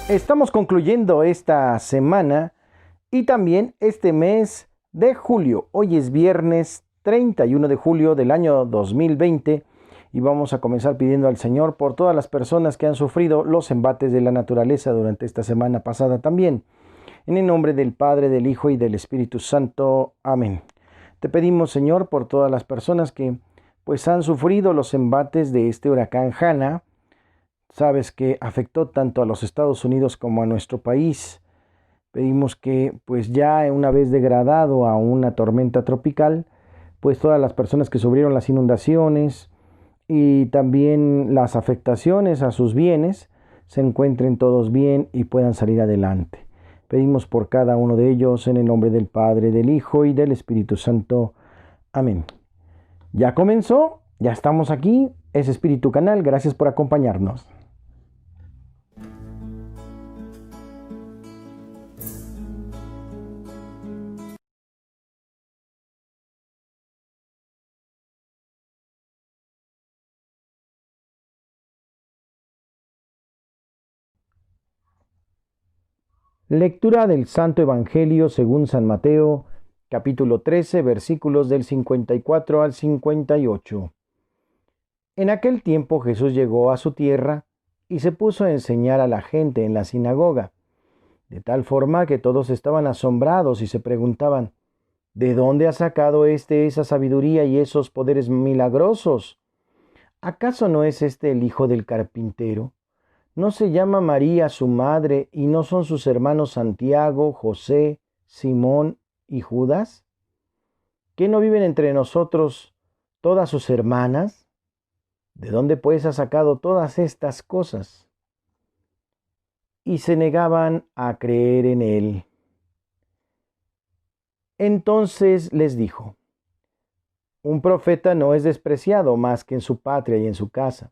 Estamos concluyendo esta semana y también este mes de julio. Hoy es viernes 31 de julio del año 2020 y vamos a comenzar pidiendo al Señor por todas las personas que han sufrido los embates de la naturaleza durante esta semana pasada también. En el nombre del Padre, del Hijo y del Espíritu Santo. Amén. Te pedimos, Señor, por todas las personas que pues han sufrido los embates de este huracán Hanna. Sabes que afectó tanto a los Estados Unidos como a nuestro país. Pedimos que, pues ya una vez degradado a una tormenta tropical, pues todas las personas que sufrieron las inundaciones y también las afectaciones a sus bienes, se encuentren todos bien y puedan salir adelante. Pedimos por cada uno de ellos en el nombre del Padre, del Hijo y del Espíritu Santo. Amén. Ya comenzó, ya estamos aquí, es Espíritu Canal, gracias por acompañarnos. Lectura del Santo Evangelio según San Mateo, capítulo 13, versículos del 54 al 58. En aquel tiempo Jesús llegó a su tierra y se puso a enseñar a la gente en la sinagoga, de tal forma que todos estaban asombrados y se preguntaban, ¿de dónde ha sacado esa sabiduría y esos poderes milagrosos? ¿Acaso no es este el hijo del carpintero? ¿No se llama María su madre y no son sus hermanos Santiago, José, Simón y Judas? ¿Qué no viven entre nosotros todas sus hermanas? ¿De dónde pues ha sacado todas estas cosas? Y se negaban a creer en él. Entonces les dijo, un profeta no es despreciado más que en su patria y en su casa.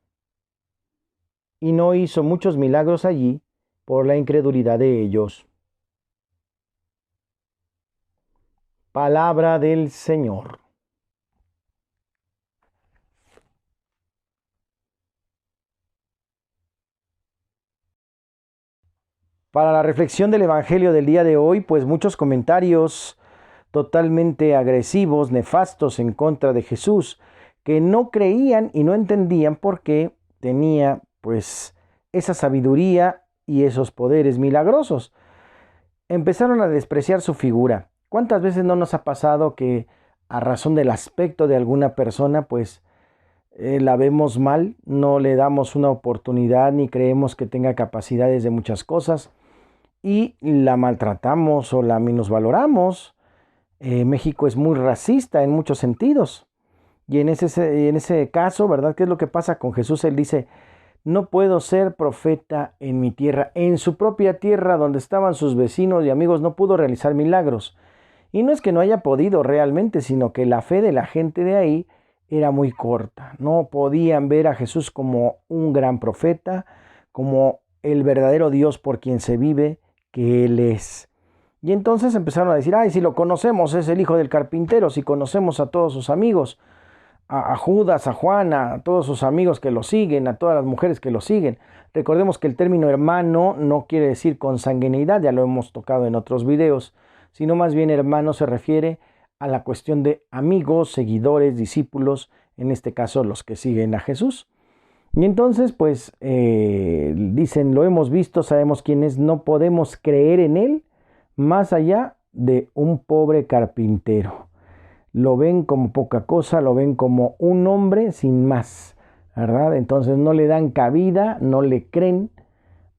Y no hizo muchos milagros allí por la incredulidad de ellos. Palabra del Señor. Para la reflexión del Evangelio del día de hoy, pues muchos comentarios totalmente agresivos, nefastos en contra de Jesús, que no creían y no entendían por qué tenía pues esa sabiduría y esos poderes milagrosos. Empezaron a despreciar su figura. ¿Cuántas veces no nos ha pasado que a razón del aspecto de alguna persona pues la vemos mal, no le damos una oportunidad ni creemos que tenga capacidades de muchas cosas y la maltratamos o la minusvaloramos? México es muy racista en muchos sentidos. Y en ese caso, ¿verdad? ¿Qué es lo que pasa con Jesús? Él dice, no puedo ser profeta en mi tierra. En su propia tierra, donde estaban sus vecinos y amigos, no pudo realizar milagros. Y no es que no haya podido realmente, sino que la fe de la gente de ahí era muy corta. No podían ver a Jesús como un gran profeta, como el verdadero Dios por quien se vive, que Él es. Y entonces empezaron a decir, ay, si lo conocemos, es el hijo del carpintero, si conocemos a todos sus amigos, a Judas, a Juana, a todos sus amigos que lo siguen, a todas las mujeres que lo siguen. Recordemos que el término hermano no quiere decir consanguinidad, ya lo hemos tocado en otros videos, sino más bien hermano se refiere a la cuestión de amigos, seguidores, discípulos, en este caso los que siguen a Jesús. Y entonces pues dicen, lo hemos visto, sabemos quién es, no podemos creer en él más allá de un pobre carpintero. Lo ven como poca cosa, lo ven como un hombre sin más, ¿verdad? Entonces no le dan cabida, no le creen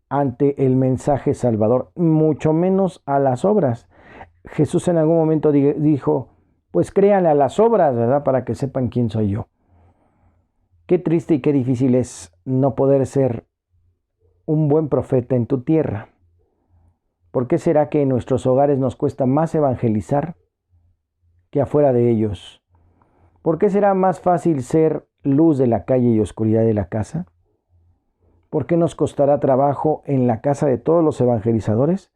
ante el mensaje salvador, mucho menos a las obras. Jesús en algún momento dijo, pues créanle a las obras, ¿verdad? Para que sepan quién soy yo. Qué triste y qué difícil es no poder ser un buen profeta en tu tierra. ¿Por qué será que en nuestros hogares nos cuesta más evangelizar que afuera de ellos? ¿Por qué será más fácil ser luz de la calle y oscuridad de la casa? ¿Por qué nos costará trabajo en la casa de todos los evangelizadores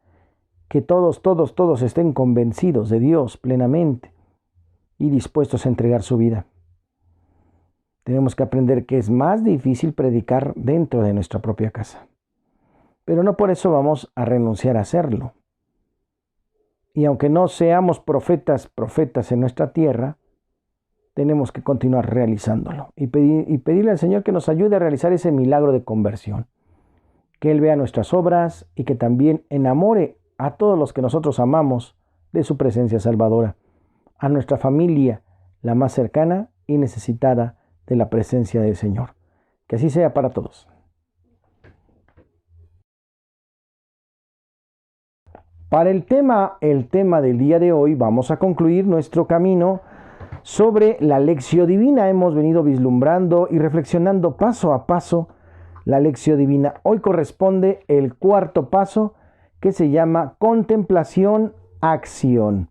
que todos estén convencidos de Dios plenamente y dispuestos a entregar su vida? Tenemos que aprender que es más difícil predicar dentro de nuestra propia casa. pero no por eso vamos a renunciar a hacerlo. Y aunque no seamos profetas en nuestra tierra, tenemos que continuar realizándolo y pedirle al Señor que nos ayude a realizar ese milagro de conversión, que Él vea nuestras obras y que también enamore a todos los que nosotros amamos de su presencia salvadora, a nuestra familia, la más cercana y necesitada de la presencia del Señor. Que así sea para todos. Para el tema del día de hoy, vamos a concluir nuestro camino sobre la Lectio Divina. Hemos venido vislumbrando y reflexionando paso a paso la Lectio Divina. Hoy corresponde el cuarto paso, que se llama contemplación acción.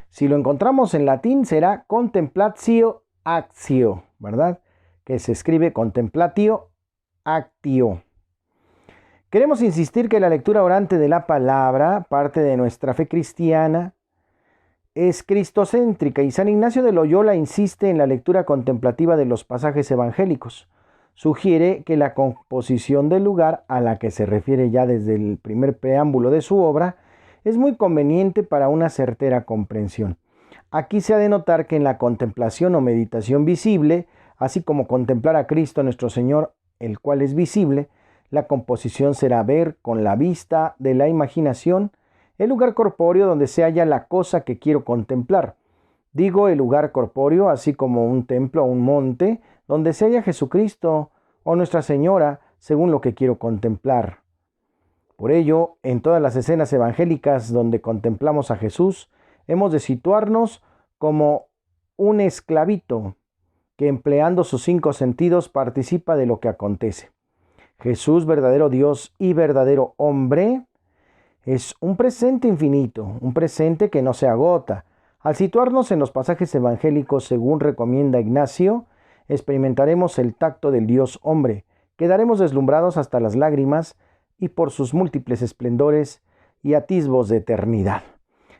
Si lo encontramos en latín será contemplatio actio, ¿verdad? Que se escribe contemplatio actio. Queremos insistir que la lectura orante de la palabra, parte de nuestra fe cristiana, es cristocéntrica, y San Ignacio de Loyola insiste en la lectura contemplativa de los pasajes evangélicos. Sugiere que la composición del lugar, a la que se refiere ya desde el primer preámbulo de su obra, es muy conveniente para una certera comprensión. Aquí se ha de notar que en la contemplación o meditación visible, así como contemplar a Cristo nuestro Señor, el cual es visible, la composición será ver con la vista de la imaginación el lugar corpóreo donde se halla la cosa que quiero contemplar. Digo el lugar corpóreo, así como un templo o un monte, donde se halla Jesucristo o Nuestra Señora, según lo que quiero contemplar. Por ello, en todas las escenas evangélicas donde contemplamos a Jesús, hemos de situarnos como un esclavito que, empleando sus 5 sentidos, participa de lo que acontece. Jesús, verdadero Dios y verdadero hombre, es un presente infinito, un presente que no se agota. Al situarnos en los pasajes evangélicos, según recomienda Ignacio, experimentaremos el tacto del Dios hombre, quedaremos deslumbrados hasta las lágrimas y por sus múltiples esplendores y atisbos de eternidad.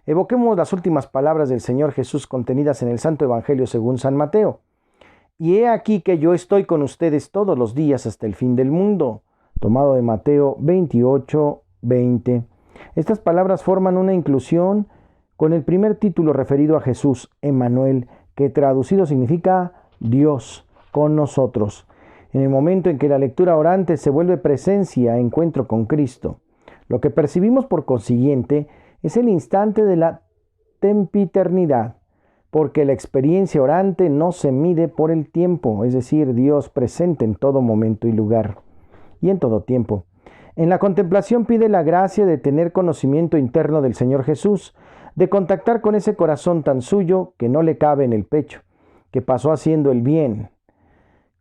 Evoquemos las últimas palabras del Señor Jesús contenidas en el Santo Evangelio según San Mateo. Y he aquí que yo estoy con ustedes todos los días hasta el fin del mundo. Tomado de Mateo 28, 20. Estas palabras forman una inclusión con el primer título referido a Jesús, Emmanuel, que traducido significa Dios con nosotros. En el momento en que la lectura orante se vuelve presencia, encuentro con Cristo, lo que percibimos por consiguiente es el instante de la tempiternidad, porque la experiencia orante no se mide por el tiempo, es decir, Dios presente en todo momento y lugar, y en todo tiempo. En la contemplación pide la gracia de tener conocimiento interno del Señor Jesús, de contactar con ese corazón tan suyo que no le cabe en el pecho, que pasó haciendo el bien.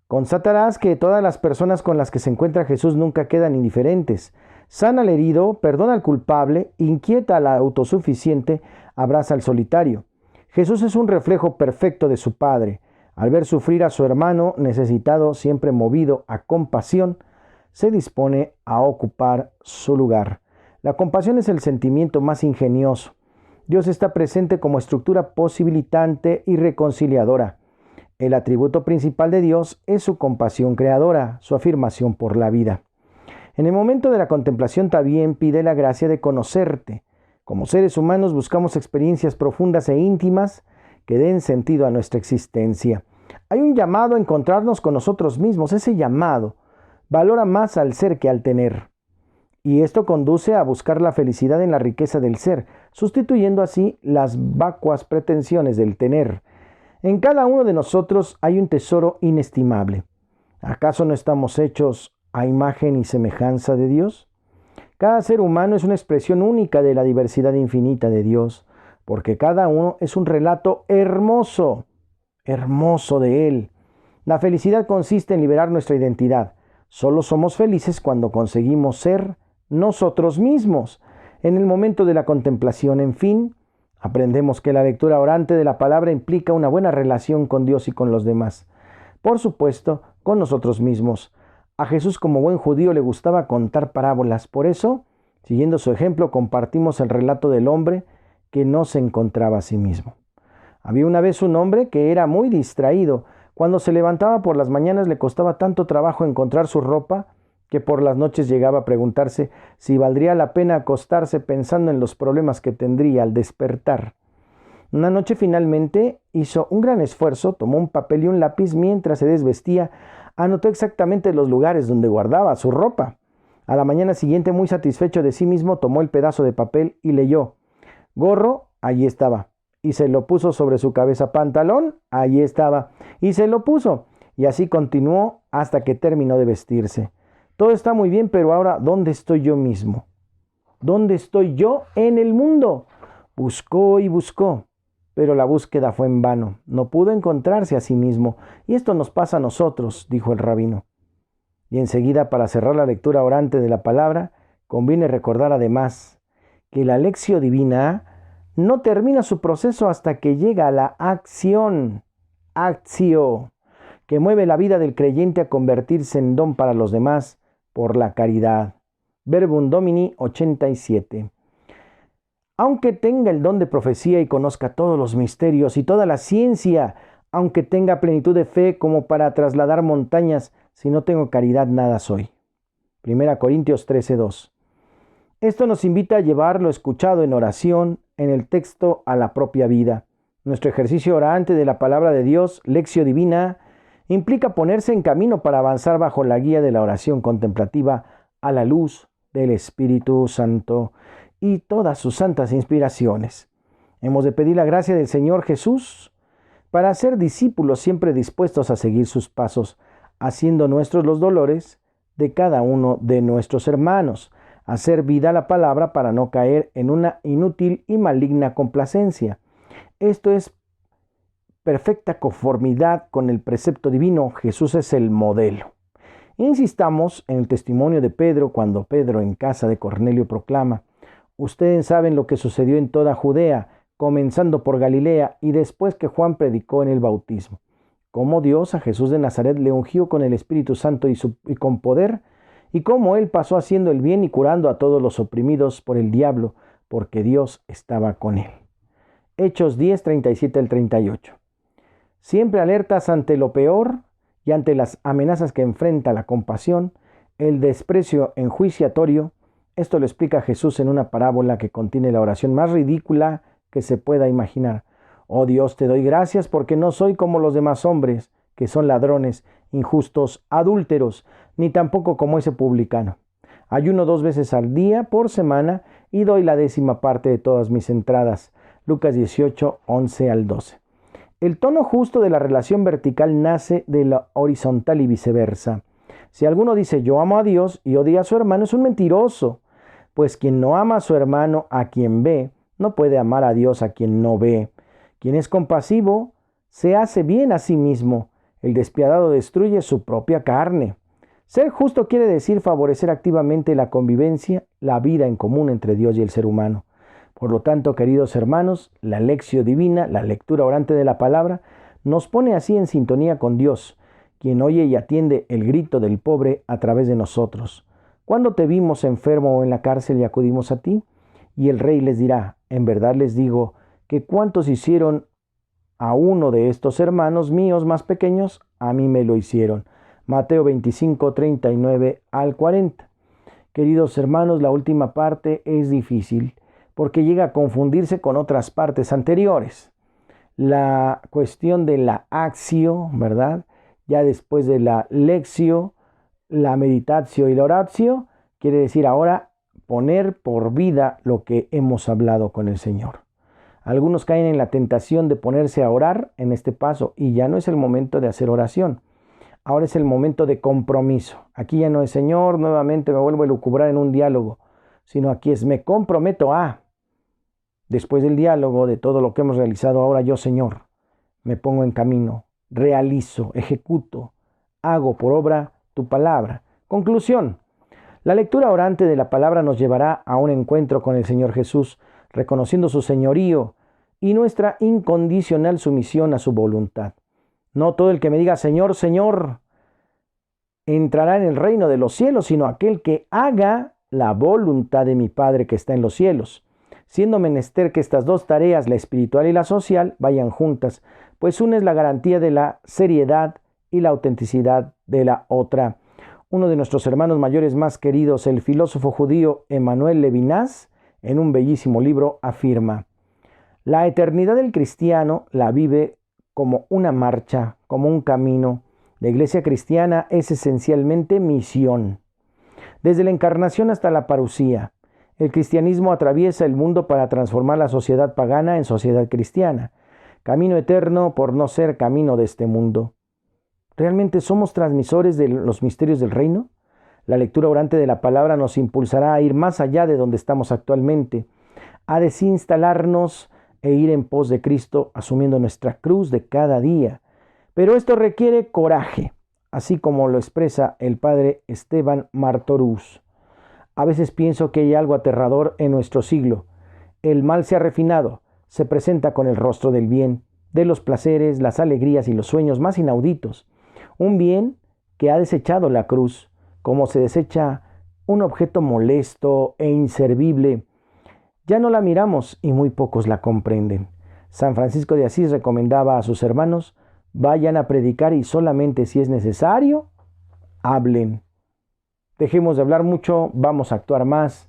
Constatarás que todas las personas con las que se encuentra Jesús nunca quedan indiferentes. Sana al herido, perdona al culpable, inquieta al autosuficiente, abraza al solitario. Jesús es un reflejo perfecto de su Padre. Al ver sufrir a su hermano necesitado, siempre movido a compasión, se dispone a ocupar su lugar. La compasión es el sentimiento más ingenioso. Dios está presente como estructura posibilitante y reconciliadora. El atributo principal de Dios es su compasión creadora, su afirmación por la vida. En el momento de la contemplación también pide la gracia de conocerte. Como seres humanos buscamos experiencias profundas e íntimas que den sentido a nuestra existencia. Hay un llamado a encontrarnos con nosotros mismos. Ese llamado valora más al ser que al tener. Y esto conduce a buscar la felicidad en la riqueza del ser, sustituyendo así las vacuas pretensiones del tener. En cada uno de nosotros hay un tesoro inestimable. ¿Acaso no estamos hechos a imagen y semejanza de Dios? Cada ser humano es una expresión única de la diversidad infinita de Dios, porque cada uno es un relato hermoso, hermoso de Él. La felicidad consiste en liberar nuestra identidad. Solo somos felices cuando conseguimos ser nosotros mismos. En el momento de la contemplación, en fin, aprendemos que la lectura orante de la palabra implica una buena relación con Dios y con los demás. Por supuesto, con nosotros mismos. A Jesús, como buen judío, le gustaba contar parábolas. Por eso, siguiendo su ejemplo, compartimos el relato del hombre que no se encontraba a sí mismo. Había una vez un hombre que era muy distraído. Cuando se levantaba por las mañanas le costaba tanto trabajo encontrar su ropa que por las noches llegaba a preguntarse si valdría la pena acostarse pensando en los problemas que tendría al despertar. Una noche finalmente hizo un gran esfuerzo, tomó un papel y un lápiz mientras se desvestía, anotó exactamente los lugares donde guardaba su ropa. A la mañana siguiente, muy satisfecho de sí mismo, tomó el pedazo de papel y leyó: gorro, allí estaba, y se lo puso sobre su cabeza. Pantalón, allí estaba, y se lo puso, y así continuó hasta que terminó de vestirse. Todo está muy bien, pero ahora, ¿dónde estoy yo mismo? ¿Dónde estoy yo en el mundo? Buscó y buscó, pero la búsqueda fue en vano. No pudo encontrarse a sí mismo. Y esto nos pasa a nosotros, dijo el rabino. Y enseguida, para cerrar la lectura orante de la palabra, conviene recordar además que la lección divina no termina su proceso hasta que llega a la acción, actio, que mueve la vida del creyente a convertirse en don para los demás por la caridad. Verbum Domini 87. Aunque tenga el don de profecía y conozca todos los misterios y toda la ciencia, aunque tenga plenitud de fe como para trasladar montañas, si no tengo caridad, nada soy. 1 Corintios 13:2. Esto nos invita a llevar lo escuchado en oración, en el texto, a la propia vida. Nuestro ejercicio orante de la palabra de Dios, lección divina, implica ponerse en camino para avanzar bajo la guía de la oración contemplativa a la luz del Espíritu Santo y todas sus santas inspiraciones. Hemos de pedir la gracia del Señor Jesús para ser discípulos siempre dispuestos a seguir sus pasos, haciendo nuestros los dolores de cada uno de nuestros hermanos, hacer vida a la palabra para no caer en una inútil y maligna complacencia. Esto es perfecta conformidad con el precepto divino. Jesús es el modelo. Insistamos en el testimonio de Pedro cuando Pedro en casa de Cornelio proclama: ustedes saben lo que sucedió en toda Judea, comenzando por Galilea y después que Juan predicó en el bautismo, cómo Dios a Jesús de Nazaret le ungió con el Espíritu Santo y con poder, y cómo él pasó haciendo el bien y curando a todos los oprimidos por el diablo, porque Dios estaba con él. Hechos 10, 37 al 38. Siempre alertas ante lo peor y ante las amenazas que enfrenta la compasión, el desprecio enjuiciatorio. Esto lo explica Jesús en una parábola que contiene la oración más ridícula que se pueda imaginar. Oh Dios, te doy gracias porque no soy como los demás hombres, que son ladrones, injustos, adúlteros, ni tampoco como ese publicano. Ayuno 2 veces al día por semana y doy la 10ª parte de todas mis entradas. Lucas 18, 11 al 12. El tono justo de la relación vertical nace de la horizontal y viceversa. Si alguno dice yo amo a Dios y odia a su hermano, es un mentiroso, pues quien no ama a su hermano a quien ve, no puede amar a Dios a quien no ve. Quien es compasivo se hace bien a sí mismo. El despiadado destruye su propia carne. Ser justo quiere decir favorecer activamente la convivencia, la vida en común entre Dios y el ser humano. Por lo tanto, queridos hermanos, la lección divina, la lectura orante de la palabra, nos pone así en sintonía con Dios, quien oye y atiende el grito del pobre a través de nosotros. ¿Cuándo te vimos enfermo o en la cárcel y acudimos a ti? Y el rey les dirá: en verdad les digo que cuantos hicieron a uno de estos hermanos míos más pequeños, a mí me lo hicieron. Mateo 25, 39 al 40. Queridos hermanos, la última parte es difícil porque llega a confundirse con otras partes anteriores. La cuestión de la actio, ¿verdad? Ya después de la lectio, la meditatio y la oratio, quiere decir ahora poner por vida lo que hemos hablado con el Señor. Algunos caen en la tentación de ponerse a orar en este paso y ya no es el momento de hacer oración. Ahora es el momento de compromiso. Aquí ya no es Señor, nuevamente me vuelvo a elucubrar en un diálogo, sino aquí es me comprometo a. Después del diálogo, de todo lo que hemos realizado, ahora yo, Señor, me pongo en camino, realizo, ejecuto, hago por obra tu palabra. Conclusión. La lectura orante de la palabra nos llevará a un encuentro con el Señor Jesús, reconociendo su señorío y nuestra incondicional sumisión a su voluntad. No todo el que me diga Señor, Señor, entrará en el reino de los cielos, sino aquel que haga la voluntad de mi Padre que está en los cielos. Siendo menester que estas dos tareas, la espiritual y la social, vayan juntas, pues una es la garantía de la seriedad y la autenticidad de la otra. Uno de nuestros hermanos mayores más queridos, el filósofo judío Emmanuel Levinas, en un bellísimo libro afirma: la eternidad del cristiano la vive como una marcha, como un camino. La iglesia cristiana es esencialmente misión. Desde la encarnación hasta la parusía, el cristianismo atraviesa el mundo para transformar la sociedad pagana en sociedad cristiana. Camino eterno por no ser camino de este mundo. ¿Realmente somos transmisores de los misterios del reino? La lectura orante de la palabra nos impulsará a ir más allá de donde estamos actualmente, a desinstalarnos e ir en pos de Cristo, asumiendo nuestra cruz de cada día. Pero esto requiere coraje, así como lo expresa el padre Esteban Martoruz. A veces pienso que hay algo aterrador en nuestro siglo. El mal se ha refinado, se presenta con el rostro del bien, de los placeres, las alegrías y los sueños más inauditos. Un bien que ha desechado la cruz, como se desecha un objeto molesto e inservible. Ya no la miramos y muy pocos la comprenden. San Francisco de Asís recomendaba a sus hermanos: vayan a predicar y solamente si es necesario, hablen. Dejemos de hablar mucho, vamos a actuar más.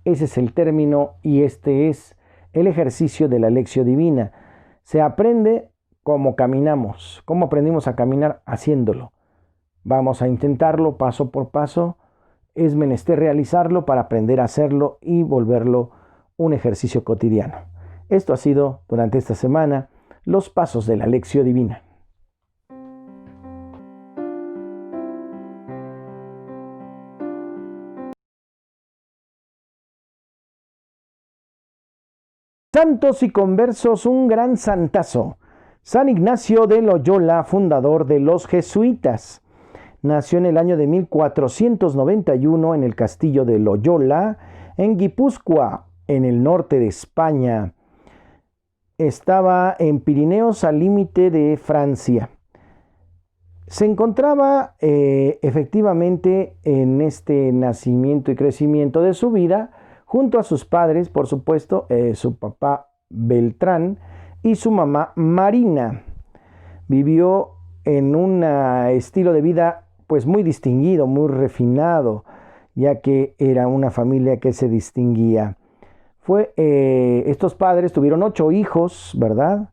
Ese es el término y este es el ejercicio de la Lección Divina. Se aprende como caminamos. ¿Cómo aprendimos a caminar? Haciéndolo. Vamos a intentarlo paso por paso. Es menester realizarlo para aprender a hacerlo y volverlo un ejercicio cotidiano. Esto ha sido, durante esta semana, los pasos de la Lección Divina. Santos y conversos, un gran santazo. San Ignacio de Loyola, fundador de los jesuitas. Nació en el año de 1491 en el castillo de Loyola, en Guipúzcoa, en el norte de España. Estaba en Pirineos, al límite de Francia. Se encontraba efectivamente en este nacimiento y crecimiento de su vida, junto a sus padres, por supuesto, su papá Beltrán y su mamá Marina. Vivió en un estilo de vida pues muy distinguido, muy refinado, ya que era una familia que se distinguía. Estos padres tuvieron 8 hijos, ¿verdad?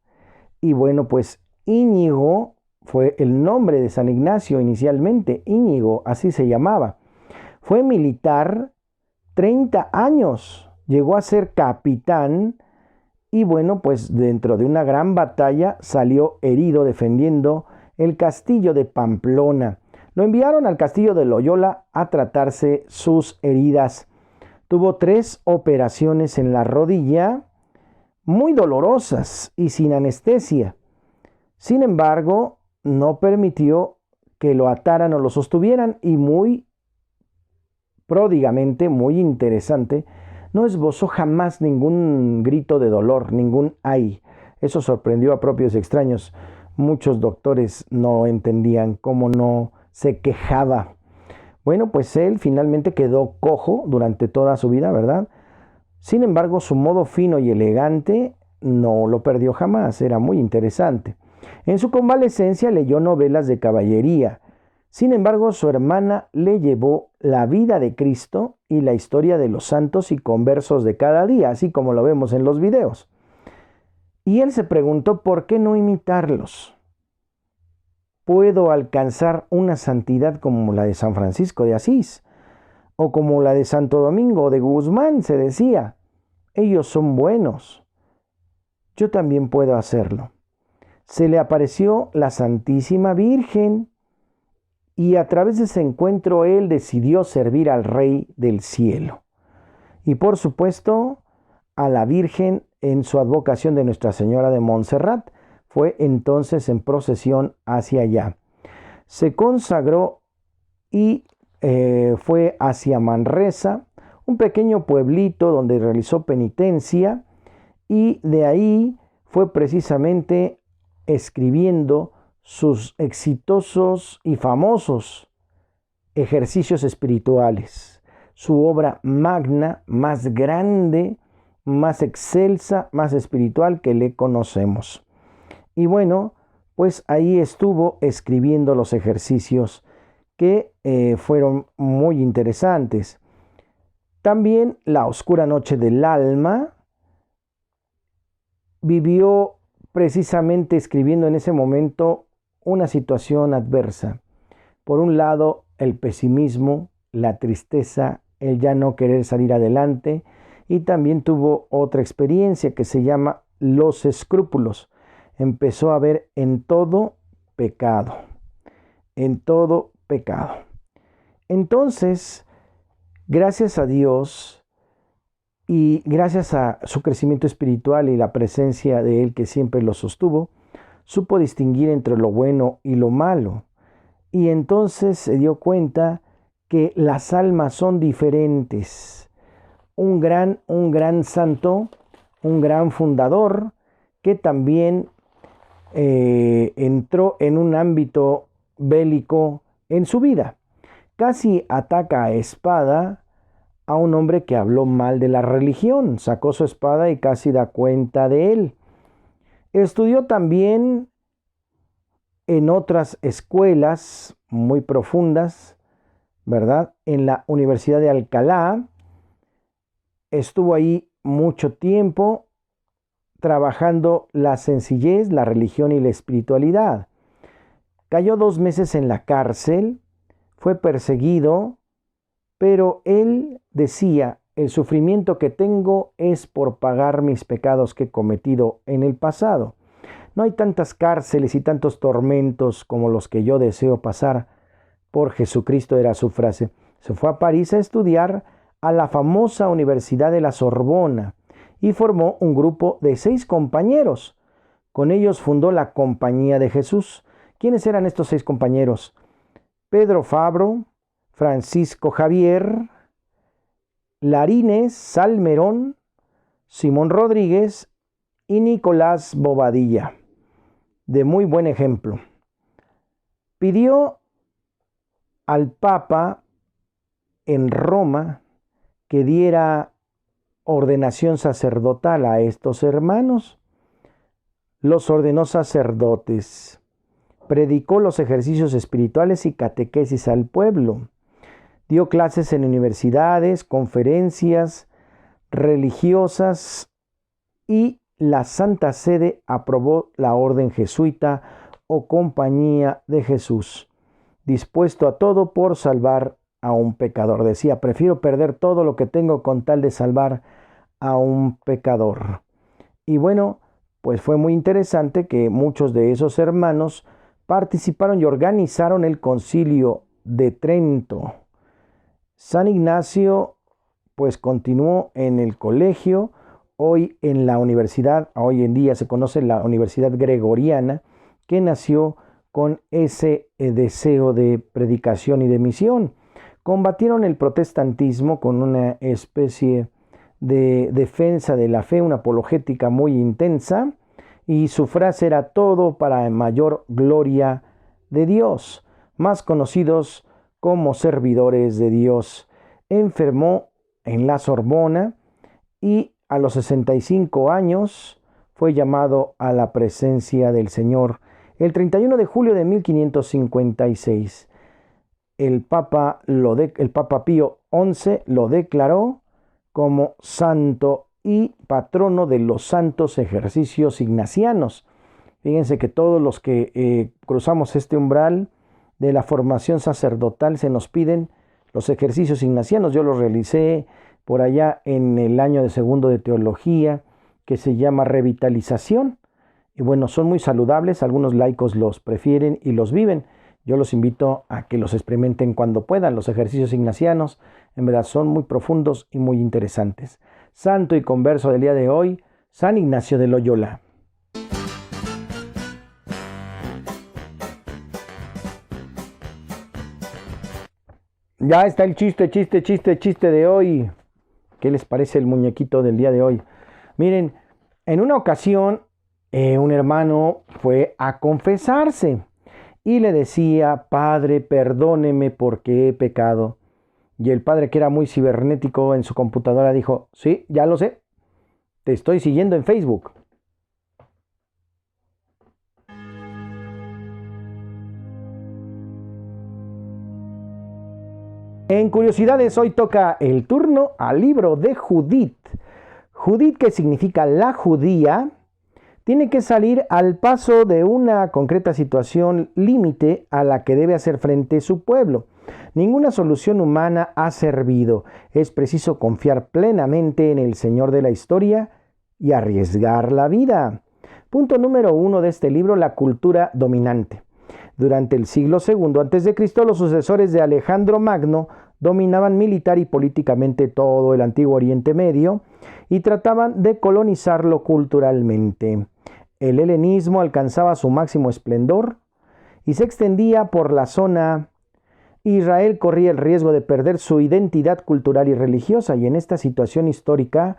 Y bueno, pues Íñigo fue el nombre de San Ignacio inicialmente, Íñigo, así se llamaba. Fue militar 30 años, llegó a ser capitán y bueno, pues dentro de una gran batalla salió herido defendiendo el castillo de Pamplona. Lo enviaron al castillo de Loyola a tratarse sus heridas. Tuvo 3 operaciones en la rodilla, muy dolorosas y sin anestesia. Sin embargo, no permitió que lo ataran o lo sostuvieran y muy pródigamente, muy interesante, no esbozó jamás ningún grito de dolor, ningún ay. Eso sorprendió a propios extraños. Muchos doctores no entendían cómo no se quejaba. Bueno, pues él finalmente quedó cojo durante toda su vida, ¿verdad? Sin embargo, su modo fino y elegante no lo perdió jamás, era muy interesante. En su convalecencia leyó novelas de caballería. Sin embargo, su hermana le llevó la vida de Cristo y la historia de los santos y conversos de cada día, así como lo vemos en los videos. Y él se preguntó, ¿por qué no imitarlos? ¿Puedo alcanzar una santidad como la de San Francisco de Asís? O como la de Santo Domingo de Guzmán, se decía. Ellos son buenos. Yo también puedo hacerlo. Se le apareció la Santísima Virgen y a través de ese encuentro él decidió servir al Rey del Cielo. Y por supuesto a la Virgen en su advocación de Nuestra Señora de Montserrat. Fue entonces en procesión hacia allá. Se consagró y fue hacia Manresa, un pequeño pueblito donde realizó penitencia y de ahí fue precisamente escribiendo sus exitosos y famosos ejercicios espirituales, su obra magna, más grande, más excelsa, más espiritual que le conocemos. Y bueno, pues ahí estuvo escribiendo los ejercicios que fueron muy interesantes. También La oscura noche del alma vivió precisamente escribiendo en ese momento una situación adversa. Por un lado, el pesimismo, la tristeza, el ya no querer salir adelante, y también tuvo otra experiencia que se llama los escrúpulos. Empezó a ver en todo pecado, en todo pecado. Entonces, gracias a Dios y gracias a su crecimiento espiritual y la presencia de Él que siempre lo sostuvo, supo distinguir entre lo bueno y lo malo. Y entonces se dio cuenta que las almas son diferentes. Un gran santo, un gran fundador, que también entró en un ámbito bélico en su vida. Casi ataca a espada a un hombre que habló mal de la religión. Sacó su espada y casi da cuenta de él. Estudió también en otras escuelas muy profundas, ¿verdad? En la Universidad de Alcalá. Estuvo ahí mucho tiempo trabajando la sencillez, la religión y la espiritualidad. Cayó 2 meses en la cárcel, fue perseguido, pero él decía, el sufrimiento que tengo es por pagar mis pecados que he cometido en el pasado. No hay tantas cárceles y tantos tormentos como los que yo deseo pasar por Jesucristo, era su frase. Se fue a París a estudiar a la famosa Universidad de la Sorbona y formó un grupo de 6 compañeros. Con ellos fundó la Compañía de Jesús. ¿Quiénes eran estos 6 compañeros? Pedro Fabro, Francisco Javier, Larines Salmerón, Simón Rodríguez y Nicolás Bobadilla. De muy buen ejemplo. Pidió al Papa en Roma que diera ordenación sacerdotal a estos hermanos. Los ordenó sacerdotes. Predicó los ejercicios espirituales y catequesis al pueblo. Dio clases en universidades, conferencias religiosas, y la Santa Sede aprobó la orden jesuita o Compañía de Jesús, dispuesto a todo por salvar a un pecador. Decía, prefiero perder todo lo que tengo con tal de salvar a un pecador. Y bueno, pues fue muy interesante que muchos de esos hermanos participaron y organizaron el Concilio de Trento. San Ignacio pues continuó en el colegio, hoy en la universidad, hoy en día se conoce la Universidad Gregoriana, que nació con ese deseo de predicación y de misión. Combatieron el protestantismo con una especie de defensa de la fe, una apologética muy intensa, y su frase era todo para mayor gloria de Dios, más conocidos como servidores de Dios. Enfermó en la Sorbona y a los 65 años fue llamado a la presencia del Señor. El 31 de julio de 1556, el Papa Pío XI lo declaró como santo y patrono de los santos ejercicios ignacianos. Fíjense que todos los que cruzamos este umbral de la formación sacerdotal se nos piden los ejercicios ignacianos. Yo los realicé por allá en el año de segundo de teología, que se llama revitalización. Y bueno, son muy saludables, algunos laicos los prefieren y los viven. Yo los invito a que los experimenten cuando puedan. Los ejercicios ignacianos en verdad son muy profundos y muy interesantes. Santo y converso del día de hoy, San Ignacio de Loyola. Ya está el chiste de hoy. ¿Qué les parece el muñequito del día de hoy? Miren, en una ocasión un hermano fue a confesarse y le decía, Padre, perdóneme porque he pecado. Y el padre, que era muy cibernético en su computadora, dijo, sí, ya lo sé, te estoy siguiendo en Facebook. En curiosidades, hoy toca el turno al libro de Judith. Judith, que significa la judía, tiene que salir al paso de una concreta situación límite a la que debe hacer frente su pueblo. Ninguna solución humana ha servido. Es preciso confiar plenamente en el Señor de la historia y arriesgar la vida. Punto número 1 de este libro, la cultura dominante. Durante el siglo II a.C., los sucesores de Alejandro Magno dominaban militar y políticamente todo el antiguo Oriente Medio y trataban de colonizarlo culturalmente. El helenismo alcanzaba su máximo esplendor y se extendía por la zona. Israel corría el riesgo de perder su identidad cultural y religiosa, y en esta situación histórica,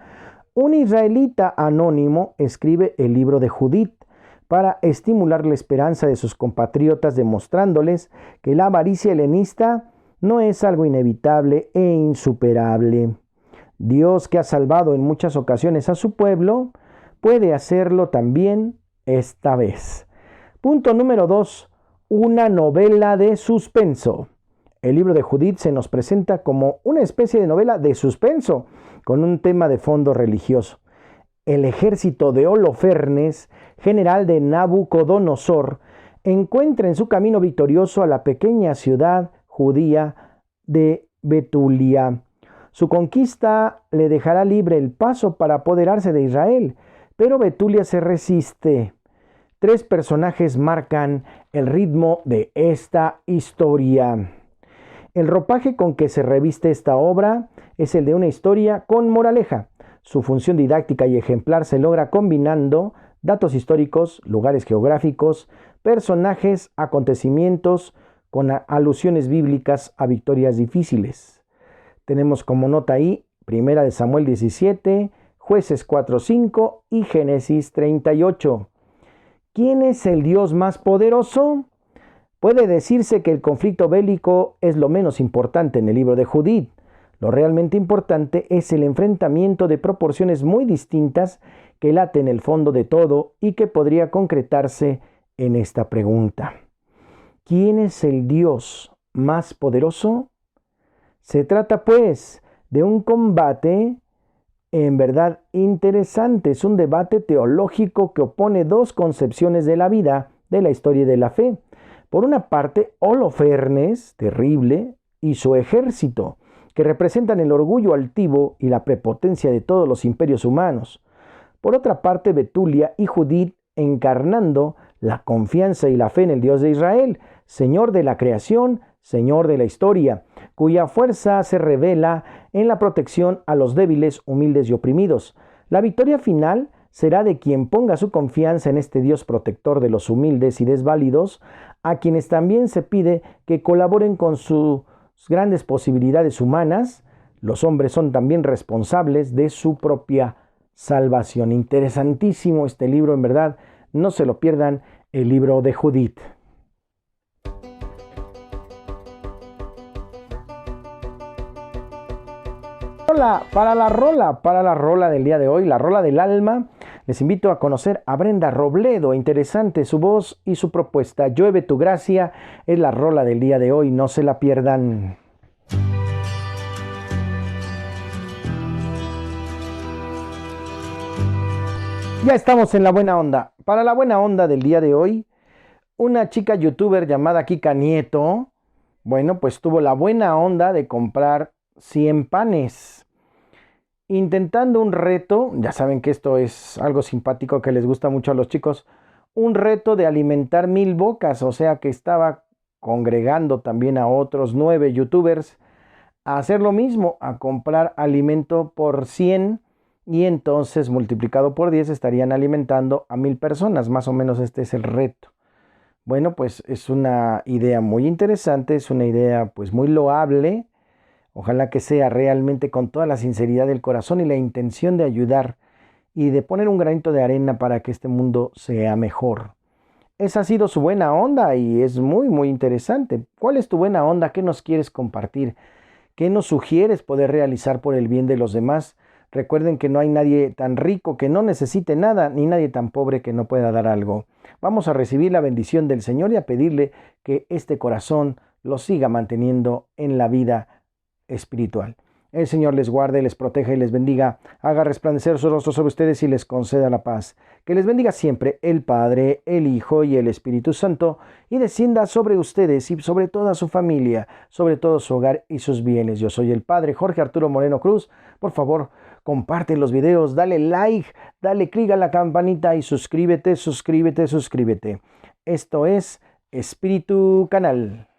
un israelita anónimo escribe el libro de Judith para estimular la esperanza de sus compatriotas, demostrándoles que la avaricia helenista no es algo inevitable e insuperable. Dios, que ha salvado en muchas ocasiones a su pueblo, puede hacerlo también esta vez. Punto número 2. Una novela de suspenso. El libro de Judith se nos presenta como una especie de novela de suspenso, con un tema de fondo religioso. El ejército de Holofernes, general de Nabucodonosor, encuentra en su camino victorioso a la pequeña ciudad judía de Betulia. Su conquista le dejará libre el paso para apoderarse de Israel, pero Betulia se resiste. 3 personajes marcan el ritmo de esta historia. El ropaje con que se reviste esta obra es el de una historia con moraleja. Su función didáctica y ejemplar se logra combinando datos históricos, lugares geográficos, personajes, acontecimientos, con alusiones bíblicas a victorias difíciles. Tenemos como nota ahí 1 de Samuel 17, Jueces 4:5 y Génesis 38. ¿Quién es el Dios más poderoso? Puede decirse que el conflicto bélico es lo menos importante en el libro de Judith. Lo realmente importante es el enfrentamiento de proporciones muy distintas que late en el fondo de todo y que podría concretarse en esta pregunta. ¿Quién es el Dios más poderoso? Se trata, pues, de un combate en verdad interesante. Es un debate teológico que opone 2 concepciones de la vida, de la historia y de la fe. Por una parte, Holofernes, terrible, y su ejército, que representan el orgullo altivo y la prepotencia de todos los imperios humanos. Por otra parte, Betulia y Judith, encarnando la confianza y la fe en el Dios de Israel, Señor de la creación, Señor de la historia, cuya fuerza se revela en la protección a los débiles, humildes y oprimidos. La victoria final será de quien ponga su confianza en este Dios protector de los humildes y desvalidos, a quienes también se pide que colaboren con sus grandes posibilidades humanas. Los hombres son también responsables de su propia salvación. Interesantísimo este libro, en verdad. No se lo pierdan, el libro de Judith. Para la rola del día de hoy, la rola del alma, les invito a conocer a Brenda Robledo. Interesante su voz y su propuesta. Llueve tu gracia es la rola del día de hoy, no se la pierdan. Ya estamos en la buena onda. Para la buena onda del día de hoy, una chica youtuber llamada Kika Nieto, bueno, pues tuvo la buena onda de comprar 100 panes. Intentando un reto, ya saben que esto es algo simpático que les gusta mucho a los chicos, un reto de alimentar 1000 bocas, o sea que estaba congregando también a otros 9 youtubers a hacer lo mismo, a comprar alimento por 100 y entonces multiplicado por 10 estarían alimentando a 1000 personas, más o menos este es el reto. Bueno, pues es una idea muy interesante, es una idea pues muy loable. Ojalá que sea realmente con toda la sinceridad del corazón y la intención de ayudar y de poner un granito de arena para que este mundo sea mejor. Esa ha sido su buena onda y es muy, muy interesante. ¿Cuál es tu buena onda? ¿Qué nos quieres compartir? ¿Qué nos sugieres poder realizar por el bien de los demás? Recuerden que no hay nadie tan rico que no necesite nada, ni nadie tan pobre que no pueda dar algo. Vamos a recibir la bendición del Señor y a pedirle que este corazón lo siga manteniendo en la vida espiritual. El Señor les guarde, les proteja y les bendiga, haga resplandecer su rostro sobre ustedes y les conceda la paz. Que les bendiga siempre el Padre, el Hijo y el Espíritu Santo, y descienda sobre ustedes y sobre toda su familia, sobre todo su hogar y sus bienes. Yo soy el Padre Jorge Arturo Moreno Cruz. Por favor, comparte los videos, dale like, dale click a la campanita y suscríbete. Esto es Espíritu Canal.